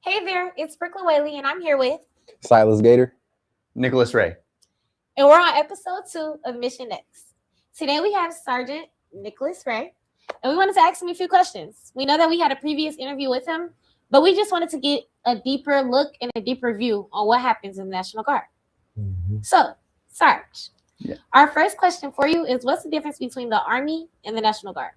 Hey there, it's Brooklyn Whaley, and I'm here with, Silas Gator. Nicholas Ray. and we're on episode 2 of Mission Next. Today we have Sergeant Nicholas Ray, and we wanted to ask him a few questions. We know that we had a previous interview with him, but we just wanted to get a deeper look and a deeper view on what happens in the National Guard. So, Sarge, our first question for you is, what's the difference between the Army and the National Guard?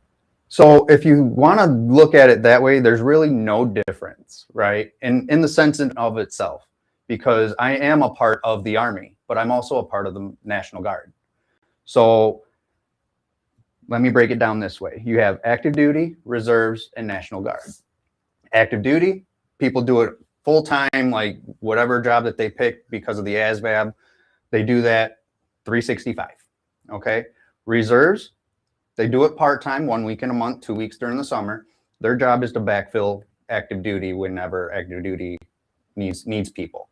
So if you want to look at it that way, there's really no difference, right? In the sense of itself, because I am a part of the Army, but I'm also a part of the National Guard. So let me break it down this way. You have active duty, reserves, and National Guard. Active duty, people do it full time, like whatever job that they pick because of the ASVAB, they do that 365, okay? Reserves, they do it part-time, 1 week in a month, 2 weeks during the summer. Their job is to backfill active duty whenever active duty needs people.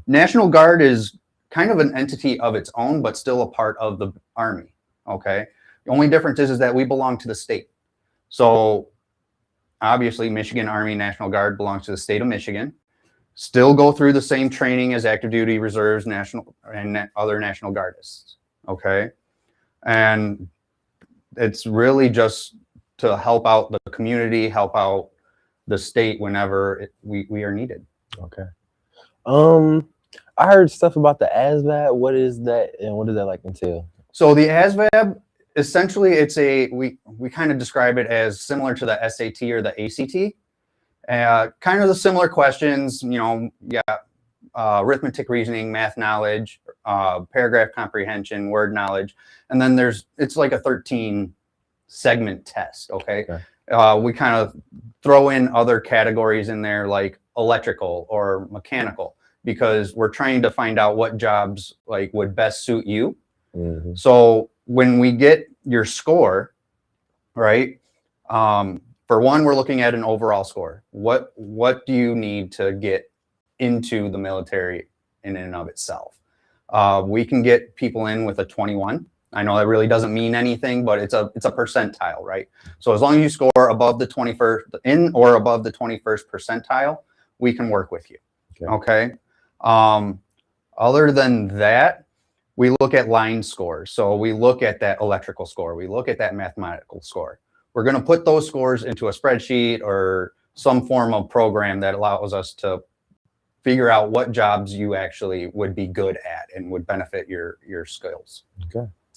National Guard is kind of an entity of its own, but still a part of the Army, okay? The only difference is that we belong to the state. So obviously Michigan Army National Guard belongs to the state of Michigan. Still go through the same training as active duty, reserves, national, and other National Guardists, okay? And it's really just to help out the community, help out the state whenever we are needed. Okay. I heard stuff about the ASVAB. What is that, and what does that like entail? So the ASVAB, essentially, it's we kind of describe it as similar to the SAT or the ACT. Kind of the similar questions, you know, arithmetic, reasoning, math knowledge, paragraph comprehension, word knowledge, and then it's like a 13 segment test. Okay. We kind of throw in other categories in there like electrical or mechanical, because we're trying to find out what jobs like would best suit you. So when we get your score, right, for one, we're looking at an overall score. What do you need to get into the military in and of itself? We can get people in with a 21. I know that really doesn't mean anything, but it's a percentile, right? So as long as you score above the 21st or above the 21st percentile, we can work with you. Okay. Other than that, we look at line scores. So we look at that electrical score. We look at that mathematical score. We're going to put those scores into a spreadsheet or some form of program that allows us to figure out what jobs you actually would be good at and would benefit your skills.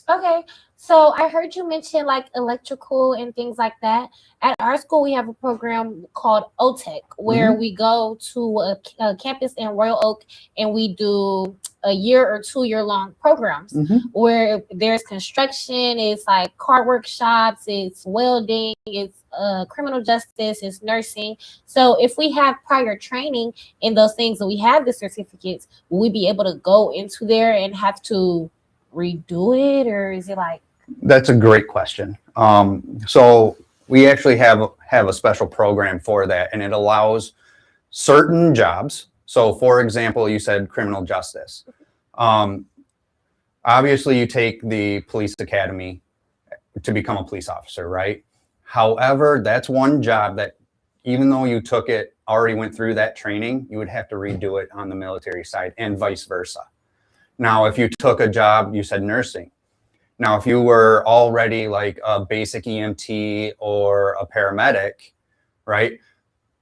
Okay, so I heard you mention like electrical and things like that. At our school, we have a program called OTEC, where we go to a campus in Royal Oak and we do a year or 2 year long programs where there's construction, it's like car workshops, it's welding, it's criminal justice, it's nursing. So if we have prior training in those things and we have the certificates, will we be able to go into there and have to redo it, or is it like? That's a great question. So we actually have a special program for that, and it allows certain jobs. So for example, you said criminal justice. Obviously you take the police academy to become a police officer, right? However, that's one job that even though you took it, already went through that training, you would have to redo it on the military side and vice versa. Now, if you took a job, you said nursing. Now, if you were already like a basic EMT or a paramedic, right,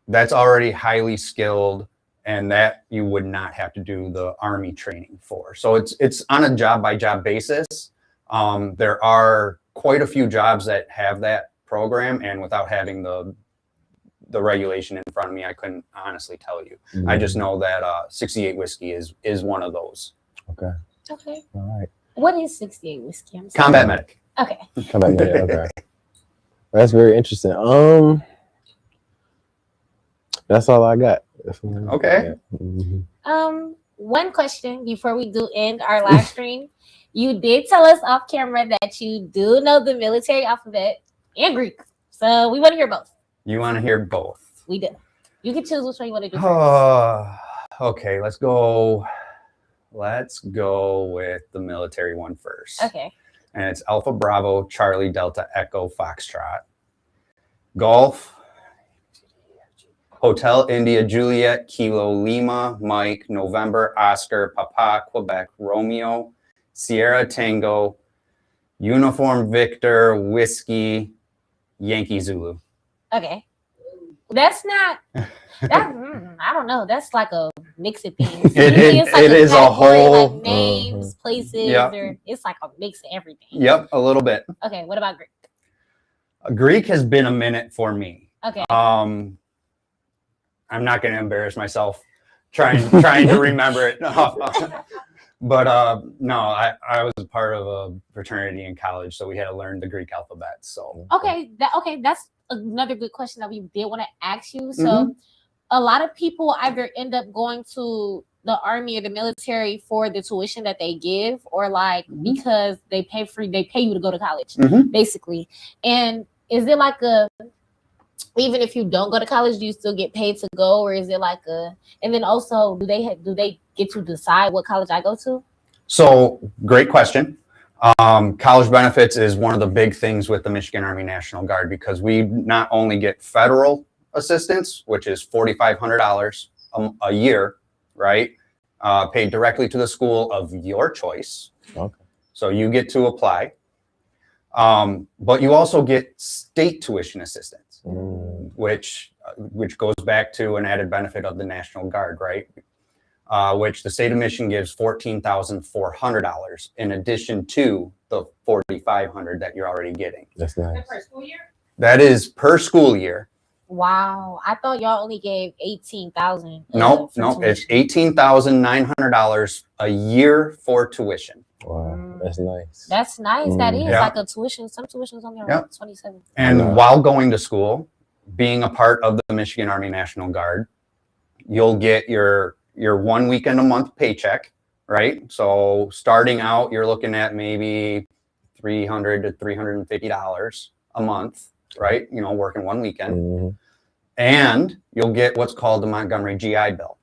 that's already highly skilled, and that you would not have to do the Army training for. So it's on a job-by-job basis. There are quite a few jobs that have that program, and without having the regulation in front of me, I couldn't honestly tell you. I just know that 68 whiskey is one of those. Okay. All right. What is 68 whiskey? Combat medic. Okay. Combat medic. Okay. That's very interesting. That's all I got. Okay. One question before we do end our live stream. You did tell us off camera that you do know the military alphabet and Greek. So we want to hear both. You want to hear both? We do. You can choose which one you want to do first. Okay, let's go with the military one first. Okay. And it's Alpha Bravo Charlie Delta Echo Foxtrot. Golf. Hotel India, Juliet, Kilo, Lima, Mike, November, Oscar, Papa, Quebec, Romeo, Sierra Tango, Uniform Victor, Whiskey, Yankee Zulu. Okay. That's not that I don't know. That's like a mix of things. It is a whole like names, places, Yep. or it's like a mix of everything. Yep, a little bit. Okay, what about Greek? Greek has been a minute for me. Okay. I'm not going to embarrass myself trying to remember it. But no, I was part of a fraternity in college, so we had to learn the Greek alphabet. So okay, that's another good question that we did want to ask you. So a lot of people either end up going to the army or the military for the tuition that they give, or like because they pay you to go to college, basically. And is it like even if you don't go to college, do you still get paid to go, or is it like and then also do they get to decide what college I go to? So great question. College benefits is one of the big things with the Michigan Army National Guard, because we not only get federal assistance, which is $4,500 a year, right? Paid directly to the school of your choice. Okay. So you get to apply. But you also get state tuition assistance, which goes back to an added benefit of the National Guard, right? Which the state of Michigan gives $14,400 in addition to the $4,500 that you're already getting. That's nice. Per school year? That is per school year. Wow, I thought y'all only gave $18,000. No, it's $18,900 a year for tuition. Wow, that's nice. That's nice. That is Yeah. like a tuition. Some tuitions only around 27. And while going to school, being a part of the Michigan Army National Guard, you'll get your 1 weekend a month paycheck, right? So starting out, you're looking at maybe $300 to $350 a month, right? You know, working one weekend. And you'll get what's called the Montgomery GI Bill.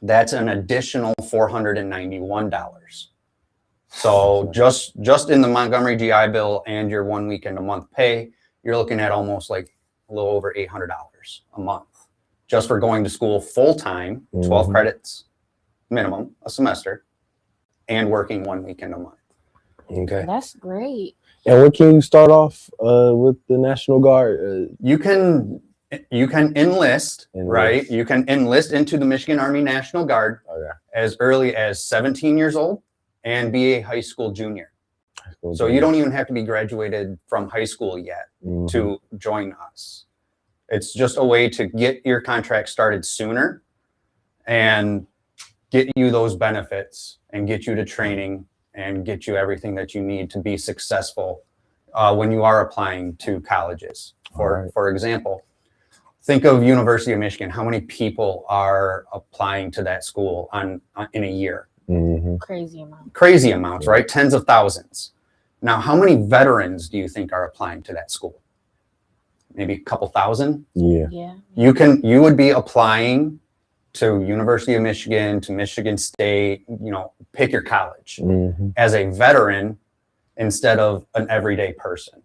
That's an additional $491. So just in the Montgomery GI Bill and your 1 weekend a month pay, you're looking at almost like a little over $800 a month just for going to school full time, 12 credits minimum a semester, and working 1 weekend a month. Okay. That's great. And when can you start off with the National Guard? You can enlist, right? You can enlist into the Michigan Army National Guard as early as 17 years old and be a high school junior. So you don't even have to be graduated from high school yet to join us. It's just a way to get your contract started sooner and get you those benefits and get you to training and get you everything that you need to be successful when you are applying to colleges. For example, think of University of Michigan. How many people are applying to that school in a year? Crazy amount. Crazy amounts, right? Tens of thousands. Now, how many veterans do you think are applying to that school? Maybe a couple thousand? Yeah. You would be applying to University of Michigan, to Michigan State, you know, pick your college as a veteran instead of an everyday person.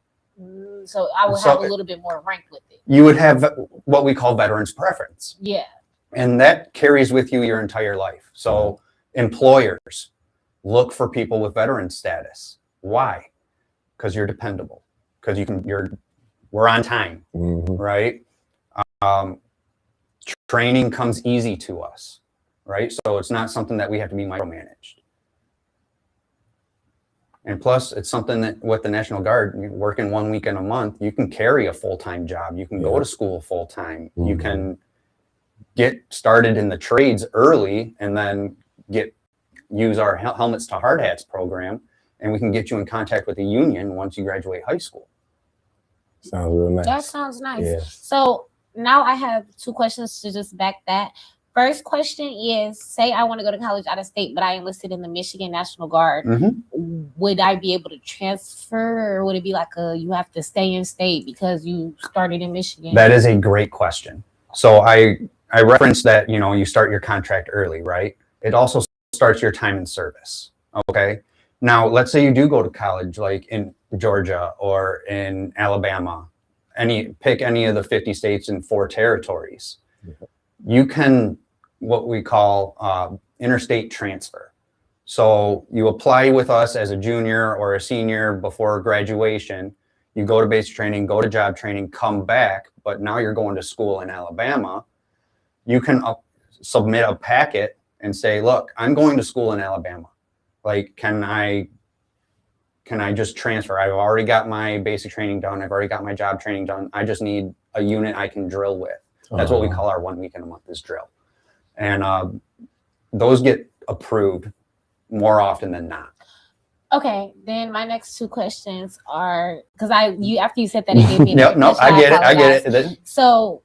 So I would have a little bit more rank with it. You would have what we call veterans preference. Yeah. And that carries with you your entire life. So employers look for people with veteran status. Why? Because you're dependable. Because we're on time, right? Training comes easy to us, right? So it's not something that we have to be micromanaged. And plus, it's something that with the National Guard, working 1 weekend a month, you can carry a full-time job. You can go to school full-time. You can get started in the trades early and then use our Helmets to Hard Hats program, and we can get you in contact with the union once you graduate high school. Sounds real nice. That sounds nice. Yeah. So now I have two questions to just back that. First question is, say I want to go to college out of state, but I enlisted in the Michigan National Guard. Would I be able to transfer, or would it be like you have to stay in state because you started in Michigan? That is a great question. So I referenced that, you know, you start your contract early, right? It also starts your time in service. Okay. Now, let's say you do go to college like in Georgia or in Alabama, pick any of the 50 states and 4 territories. You can what we call interstate transfer. So you apply with us as a junior or a senior before graduation. You go to basic training, go to job training, come back, but now you're going to school in Alabama. You can submit a packet and say, look, I'm going to school in Alabama. Like, can I just transfer? I've already got my basic training done. I've already got my job training done. I just need a unit I can drill with. That's what we call our 1 weekend a month is drill. And those get approved more often than not. Okay, then my next 2 questions are, because after you said that, it gave me I get it. So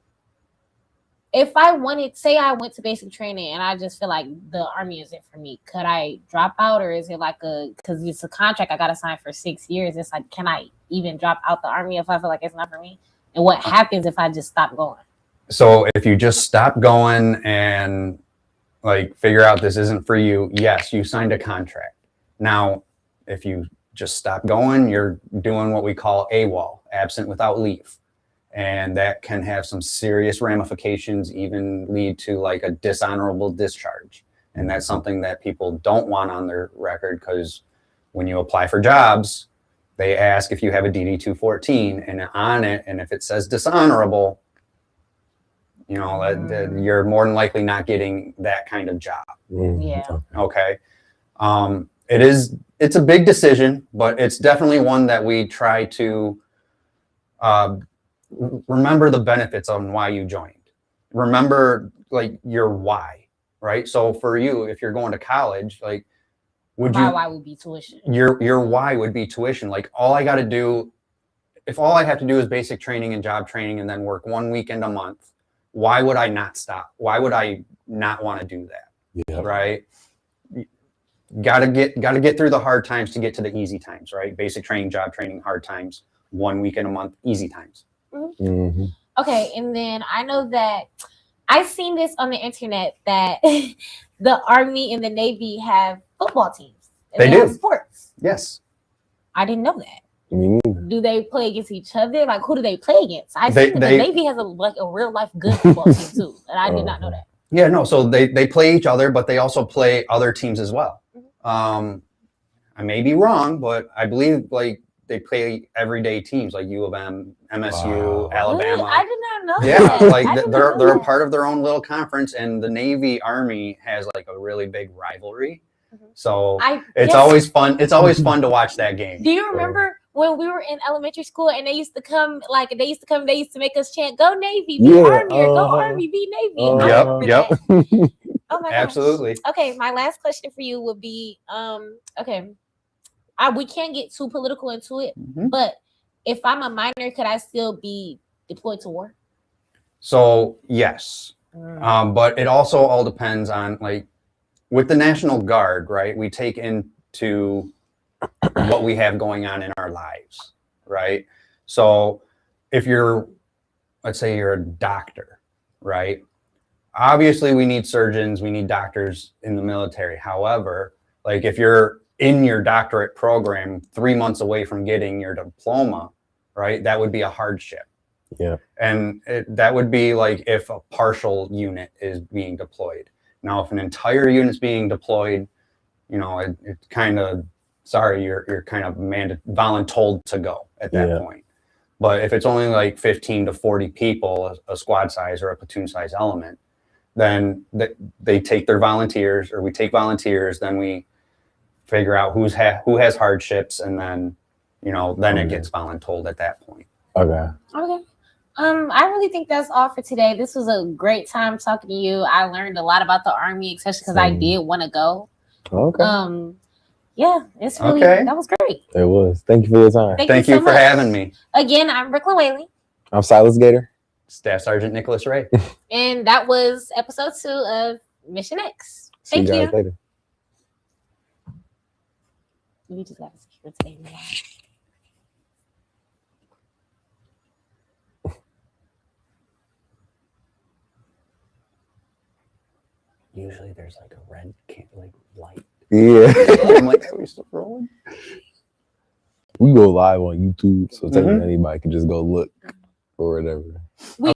if I I went to basic training and I just feel like the Army isn't for me, could I drop out, or is it like because it's a contract I got to sign for 6 years? It's like, can I even drop out the Army if I feel like it's not for me? And what happens if I just stop going? So if you just stop going and like figure out this isn't for you, yes, you signed a contract. Now, if you just stop going, you're doing what we call AWOL, absent without leave. And that can have some serious ramifications, even lead to like a dishonorable discharge. And that's something that people don't want on their record, because when you apply for jobs, they ask if you have a DD-214, and on it, and if it says dishonorable, you know, you're more than likely not getting that kind of job. Yeah. Okay. It's a big decision, but it's definitely one that we try to remember the benefits on why you joined. Remember like your why, right? So for you, if you're going to college, like my why would be tuition. Your why would be tuition. Like all I got to do, if all I have to do is basic training and job training and then work 1 weekend a month, why would I not stop? Why would I not want to do that? Yeah. Right? Gotta get through the hard times to get to the easy times, right? Basic training, job training, hard times, 1 weekend a month, easy times. Mm-hmm. Okay, and then I know that I've seen this on the internet that the Army and the Navy have football teams. They do. Have sports. Yes. I didn't know that. Me neither. Do they play against each other? Like, who do they play against? I see that the Navy has a real life good football team too, and I did not know that. Yeah, no. So they play each other, but they also play other teams as well. I may be wrong, but I believe like they play everyday teams like U of M, MSU, Alabama. Really? I did not know that. Yeah, like they're a part of their own little conference, and the Navy Army has like a really big rivalry. So it's always fun. It's always fun to watch that game. Do you remember when we were in elementary school and they used to make us chant, "Go Navy, be Army," or "Go Army, be Navy"? Yep. Oh my gosh. Absolutely. Okay, my last question for you would be, we can't get too political into it, but if I'm a minor, could I still be deployed to war? So yes, but it also all depends on like with the National Guard, right? We take into what we have going on in our lives, right? So if let's say you're a doctor, right? Obviously we need surgeons, we need doctors in the military. However, like if you're in your doctorate program 3 months away from getting your diploma, right? That would be a hardship. Yeah. And that would be like if a partial unit is being deployed. Now, if an entire unit's being deployed, you know, it's kind of, sorry, you're kind of voluntold to go at that point. But if it's only like 15 to 40 people, a squad size or a platoon size element, then they take their volunteers, or we take volunteers, then we figure out who has hardships, and then, you know, then it gets voluntold at that point. Okay. I really think that's all for today. This was a great time talking to you. I learned a lot about the Army, especially because I did want to go. Okay. Yeah, it's really that was great. It was. Thank you for your time. Thank you for having me. Again, I'm Brooklyn Whaley. I'm Silas Gator. Staff Sergeant Nicholas Ray. And that was episode 2 of Mission X. Thank you. See you guys later. You just got to secure today. Usually there's like a red light. Yeah. I'm like, are we still rolling? We go live on YouTube, so technically anybody can just go look. or whatever.